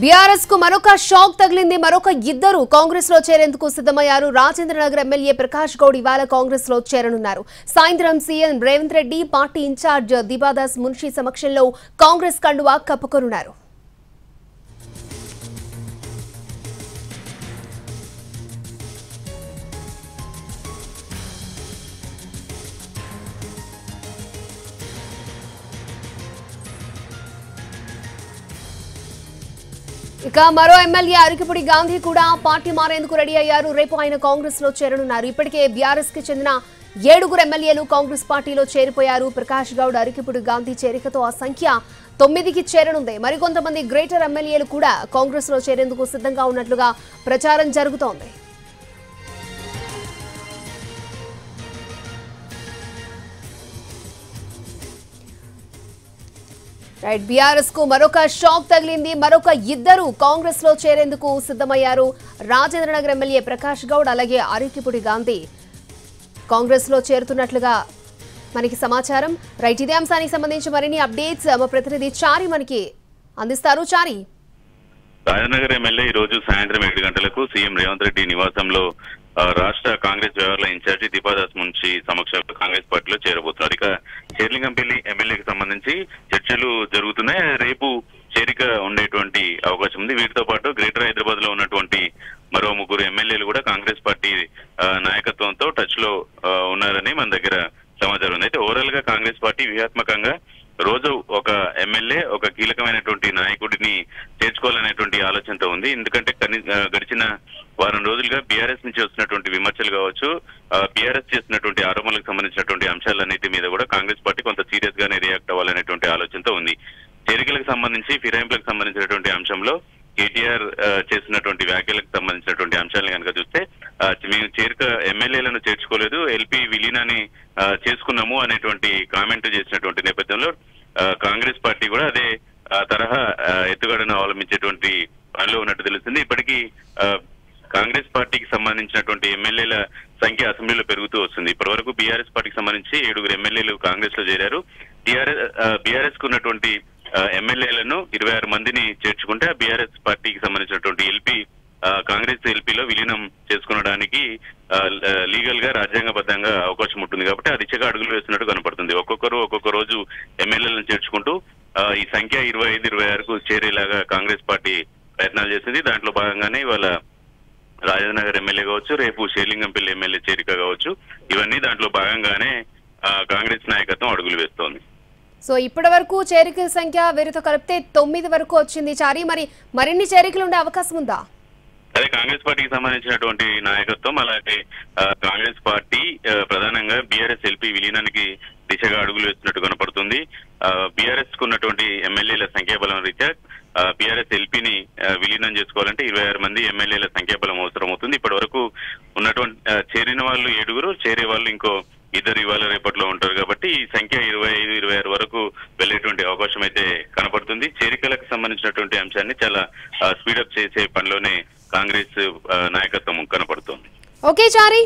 BRS కు మరొక shock తగిలింది. మరొక ఇద్దరు కాంగ్రెస్ లో చేరేందుకు సిద్ధమయ్యారు. రాజేంద్రనగర్ ఎమ్మెల్యే ప్రకాష్ గౌడ్ ఇవాళ కాంగ్రెస్ లో చేరనున్నారు. సాయంత్రం CM Revanth Reddy party in-charge Deepa Das Munshi సమక్షంలో కాంగ్రెస్ కండువా కప్పుకోనున్నారు. ఇక మరో ఎమ్మెల్యే అరికిపుడి గాంధీ కూడా పార్టీ మారేందుకు రెడీ అయ్యారు. రేపు ఆయన కాంగ్రెస్ లో చేరనున్నారు. ఇప్పటికే బీఆర్ఎస్ కి చెందిన 7 ఎమ్మెల్యేలు కాంగ్రెస్ పార్టీలో చేరిపోయారు. ప్రకాష్ గౌడ్, అరికిపుడి గాంధీ చేరికతో ఆ సంఖ్య 9కి చేరనుంది. మరికొంతమంది గ్రేటర్ ఎమ్మెల్యేలు కూడా కాంగ్రెస్ లో చేరేందుకు సిద్ధంగా ఉన్నట్లుగా ప్రచారం జరుగుతోంది. రైట్, బీఆర్ఎస్ కు మరొక షాక్ తగిలింది. మరొక ఇద్దరు కాంగ్రెస్ లో చేరేందుకు సిద్ధమయ్యారు. రాజేంద్రనగర్ ఎమ్మెల్యే ప్రకాష్ గౌడ్, అలాగే అరికిపుడి గాంధీ కాంగ్రెస్ లో చేరుతున్నట్లుగా మనకి సమాచారం. రైట్, ఇదే అంశానికి సంబంధించి మరిన్ని అప్డేట్స్ మా ప్రతినిధి చారి మనకి అందిస్తారు. చారి, రాజనగర్ ఎమ్మెల్యే ఈ రోజు సాయంత్రం 7 గంటలకు సీఎం రేవంత్ రెడ్డి నివాసంలో రాష్ట్ర కాంగ్రెస్ వ్యవహారాల ఇన్ఛార్జి దిబాదాస్ మున్షి సమక్షంలో కాంగ్రెస్ పార్టీలో చేరబోతున్నారు. ఇక షేర్లింగంపల్లి ఎమ్మెల్యేకి సంబంధించి చర్చలు జరుగుతున్నాయి. రేపు చేరిక ఉండేటువంటి అవకాశం ఉంది. వీటితో పాటు గ్రేటర్ హైదరాబాద్ లో ఉన్నటువంటి మరో 3 ఎమ్మెల్యేలు కూడా కాంగ్రెస్ పార్టీ నాయకత్వంతో టచ్ లో ఉన్నారని మన దగ్గర సమాచారం ఉంది. అయితే ఓవరాల్ గా కాంగ్రెస్ పార్టీ వ్యూహాత్మకంగా రోజు ఒక ఎమ్మెల్యే, ఒక కీలకమైనటువంటి నాయకుడిని చేర్చుకోవాలనేటువంటి ఆలోచనతో ఉంది. ఎందుకంటే గడిచిన వారం రోజులుగా బీఆర్ఎస్ నుంచి వస్తున్నటువంటి విమర్శలు కావచ్చు, బీఆర్ఎస్ చేస్తున్నటువంటి ఆరోపణలకు సంబంధించినటువంటి అంశాలన్నిటి మీద కూడా కాంగ్రెస్ పార్టీ కొంత సీరియస్ గానే రియాక్ట్ అవ్వాలనేటువంటి ఆలోచనతో ఉంది. చేరికలకు సంబంధించి, ఫిరాయింపులకు సంబంధించినటువంటి అంశంలో కేటీఆర్ చేసినటువంటి వ్యాఖ్యలకు సంబంధించినటువంటి అంశాలను కనుక చూస్తే మేము ఎమ్మెల్యేలను చేర్చుకోలేదు, ఎల్పీ విలీనాన్ని చేసుకున్నాము అనేటువంటి కామెంట్ చేసినటువంటి నేపథ్యంలో కాంగ్రెస్ పార్టీ కూడా అదే తరహా ఎత్తుగడను అవలంబించేటువంటి పనిలో ఉన్నట్టు తెలుస్తుంది. ఇప్పటికీ కాంగ్రెస్ పార్టీకి సంబంధించినటువంటి ఎమ్మెల్యేల సంఖ్య అసెంబ్లీలో పెరుగుతూ వస్తుంది. ఇప్పటి వరకు బీఆర్ఎస్ పార్టీకి సంబంధించి 7 ఎమ్మెల్యేలు కాంగ్రెస్ లో చేరారు. బీఆర్ఎస్ కు ఉన్నటువంటి ఎమ్మెల్యేలను 26 మందిని చేర్చుకుంటే బీఆర్ఎస్ పార్టీకి సంబంధించినటువంటి ఎల్పీ కాంగ్రెస్ ఎల్పీలో విలీనం చేసుకునడానికి లీగల్ గా రాజ్యాంగబద్ధంగా అవకాశం ఉంటుంది. కాబట్టి ఆ దిశగా అడుగులు వేస్తున్నట్టు కనపడుతుంది. ఒక్కొక్క రోజు ఎమ్మెల్యేలను చేర్చుకుంటూ ఈ సంఖ్య 25-26కు చేరేలాగా కాంగ్రెస్ పార్టీ ప్రయత్నాలు చేసింది. దాంట్లో భాగంగానే ఇవాళ రాజేంద్రనగర్ ఎమ్మెల్యే కావచ్చు, రేపు షేర్లింగంపల్లి ఎమ్మెల్యే చేరిక కావచ్చు, ఇవన్నీ దాంట్లో భాగంగానే కాంగ్రెస్ నాయకత్వం అడుగులు వేస్తోంది. సో ఇప్పటి వరకు చేరికల సంఖ్య వీరితో కలిపితే 9 వరకు వచ్చింది. చారి, మరిన్ని చేరికలు ఉండే అవకాశం ఉందా? అదే కాంగ్రెస్ పార్టీకి సంబంధించినటువంటి నాయకత్వం, అలాగే కాంగ్రెస్ పార్టీ ప్రధానంగా బీఆర్ఎస్ ఎల్పీ విలీనానికి దిశగా అడుగులు వేస్తున్నట్టు కనపడుతుంది. బీఆర్ఎస్ కు ఉన్నటువంటి ఎమ్మెల్యేల సంఖ్యాబలం రీత్యా బీఆర్ఎస్ ఎల్పీని విలీనం చేసుకోవాలంటే 26 మంది ఎమ్మెల్యేల సంఖ్యాబలం అవసరం అవుతుంది. ఇప్పటి వరకు ఉన్నటువంటి చేరిన వాళ్ళు 7, చేరే వాళ్ళు ఇంకో 2 ఇవాళ రేపట్లో ఉంటారు. కాబట్టి ఈ సంఖ్య 25-26 వరకు వెళ్లేటువంటి అవకాశం అయితే కనపడుతుంది. చేరికలకు సంబంధించినటువంటి అంశాన్ని చాలా స్పీడప్ చేసే పనిలోనే కాంగ్రెస్ నాయకత్వం కనపడుతోంది. ఓకే చారి.